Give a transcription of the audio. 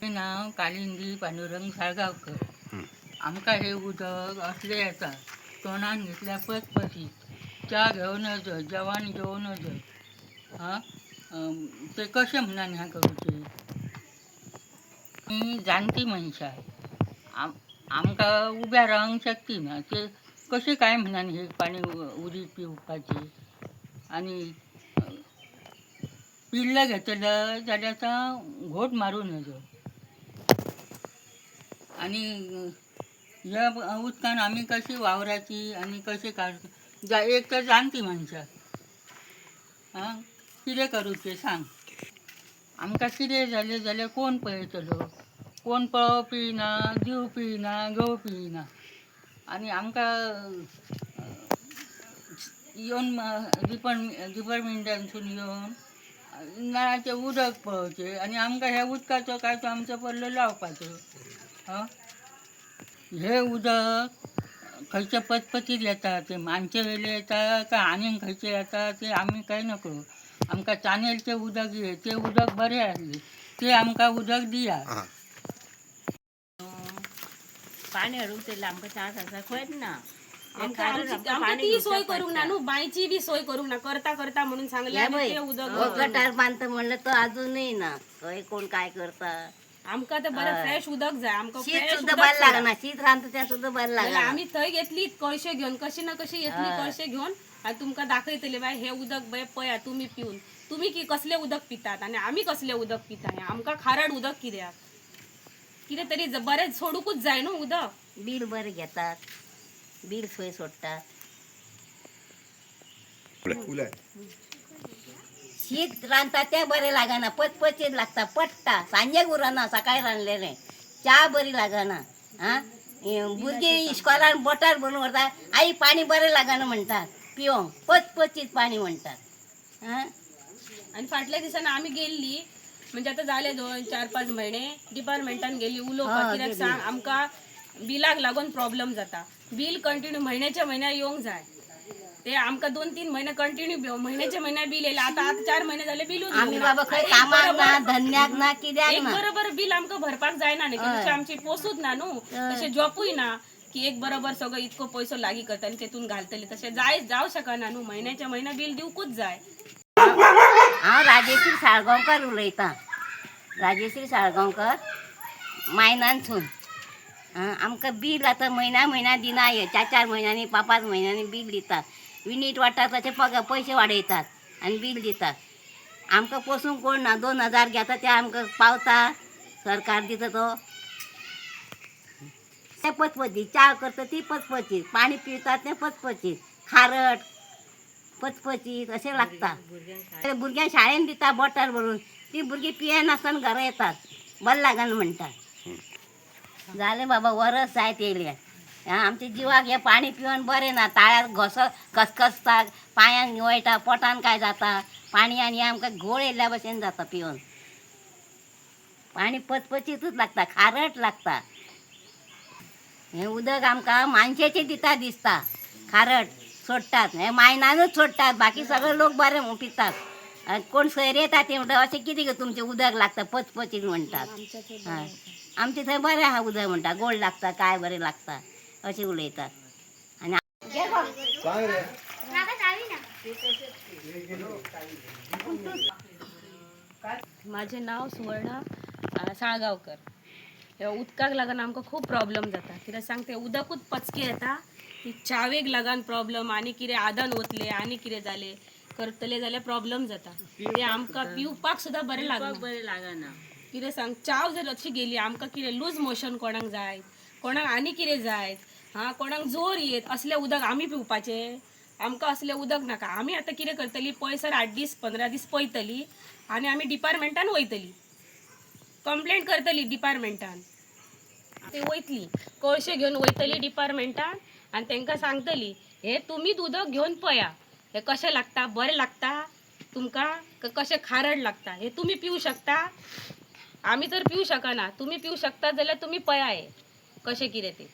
माझे नाव कालिंदी पांडुरंग साळगावकर. आमका हे उदक असले येता तोंडान घेतल्या पचपचीत च्या घेऊनच जेवण जेवणच हां ते कशें म्हणून ह्या करूचे. मी जाणटी मनशां आहे. आमकां उब्या रावंक शक्ती ना ते कशें काय म्हणून हे पाणी उदीक पिवपाचे. आणि पिल्लं घेतलं जाल्यार आतां घोट मारूं नजो. आणि ह्या उदकान आमी कशी वावराची आनी कशें काडटा एक तर जाणटी मनशां हां कितें करूचें सांग. आमकां कितें जालें जाल्यार कोण पळयतलो. कोण पळोवपी ना, दिवपी ना, घेवपी ना. आनी आमकां येवन डिपार्टमेंटानसून येवन नळाचें उदक पळोवचें आनी आमकां ह्या उदकाचो कांय आमचो पडलो लावपाचो. हां हे उदक खंयचे पचपचीत येता ते मानचे वयले येता काय आनीक खंयचे येता ते आमी कांय नकळो. आमकां चानेलचें उदक ते उदक बरें आसलें ते आमकां उदक दिया. पाणी हाडूंक तेल आमकां चान्स आसा खंयच ना. आमकां ती सोय करूंक ना न्हू, बांयची बी सोय करूंक ना. करता करता म्हणून सांगलें ते उदक गटार बांधता म्हणलं तर अजूनही ना खंय कोण काय करता. आमकां तर बरें फ्रेश उदक जाय. आमकां शीत सुद्धा बरें लागना, शीत रांदता तें सुद्धा बरें लागना. आमी थंय घेतली कळशे घेवन कशी ना कशी येतली कळशे घेवन आनी तुमकां दाखयतले बाय हे उदक बाय पळया तुमी पिवन तुमी की कसलें उदक पितात आनी आमी कसलें उदक पिता. आमकां खारट उदक कित्याक कितें तरी बरें सोडूकूच जाय न्हू उदक. बील बरें घेतात, बील सोय सोडटात. शीत रांदता तें बरें लागना, पचपचीत लागता, पडटा. सांजेक उरना, सकाळी रांदलेलें च्या बरी लागना. आं भुरगीं इस्कॉलान बोटार भरून व्हरता, आई पाणी बरें लागना म्हणटात पिवंक, पचपचीत पाणी म्हणटात. आणि फाटल्या दिसांनी आमी गेल्ली म्हणजे आता झाले 2-4-5 महिने डिपार्टमेंटान गेली उलोवपाक. कित्याक सांग आमकां बिलाक लागून प्रॉब्लेम जाता. बील कंटिन्यू महिन्याच्या महिन्या येवंक जाय. ते आमकां 2-3 महिने कंटिन्यू महिन्याच्या महिन्या बिल येयला. आता 4 महिने झाले बिल आमी बाबा खंय कामाक ना, धंद्याक ना, कित्याक एक ना. बरोबर बिल आमकां भरपाक जायना न्ही. तशें आमची पोसूच ना न्हू. तशें जॉबूय ना की एक बरोबर सगळं इतको पयसो लागीं करता आनी तेतून घालतली. तशें जावं शकना न्हू. महिन्याच्या महिन्या बिल दिवकूच जाय. हांव राजेश्री साळगांवकर उलयतां. राजेश्री साळगांवकर मायनानसून. आमकां बील आतां म्हयन्या दिना 4-4 म्हयन्यांनी 5-5 म्हयन्यांनी बील दितात. युनीट वाडटा तशें पयशे वाडयतात आनी बील दितात. आमकां पोसूंक कोण ना. 2000 घेता ते आमकां पावता, सरकार दिता तो. तें पचपचीत च्या करता ती पचपचीत, पाणी पितात तें पचपचीत, खारट पचपचीत अशें लागता. भुरग्यांक शाळेन दिता बोटार भरून, ती भुरगीं पियेनासतना घरा येतात, बरें लागना म्हणटात. जालें बाबा वरस जायत येयलें. आमच्या जिवाक हें पाणी पिवन बरें ना. ताळ्यार खसखसता, पांयांक वयटा, पोटान काय जाता. पाणी आनी आमकां घोळ येयल्ल्या भशेन जाता पिवन. पाणी पचपचीतूच लागता, खारट लागता. हें उदक आमकां मानशेचें दिता दिसता. खारट सोडटात, हें मायनानूच सोडटात. बाकी सगळे लोक बरें पितात. कोण सयर येता ते म्हणटा अशें कितें गे तुमचें उदक लागता पचपचीत म्हणटात. आमचें थंय बरें आहा उदक म्हणटा, गोड लागता, काय बरें लागता अशें उलयतात. आनी माझे नाव सुवर्णा साळगांवकर. ह्या उदकाक लागून आमकां खूब प्रॉब्लेम जाता. कित्याक सांग ते उदकूच पचकें येता. ती चावेक लागून प्रॉब्लेम आनी कितें आदन वतले आनी कितें जालें करतले जाल्यार प्रॉब्लेम जाता. ते आमकां पिवपाक सुद्दां बरें लागना. कितें सांग चाव जर अशी गेली आमकां कितें लूज मोशन कोणाक जाय, कोणाक आनी कितें जाय, कोणाक जोर येत असलें उदक आमी पिवपाचें. आमकां असलें उदक नाका. आमी आतां कितें करतली पयसर 8 दीस 15 दीस पळयतली आनी आमी डिपार्टमेंटान वयतली, कंप्लेंट करतली डिपार्टमेंटान. ते वयतली कळशे घेवन वयतली डिपार्टमेंटान आनी तांकां सांगतली हे तुमीच उदक घेवन पळया हे कशें लागता, बरें लागता तुमकां कशें खारट लागता, हे तुमी पिवू शकता. आमी तर पिवू शकना. तुमी पिवू शकता जाल्यार तुमी पळया हे कशें कितें ते.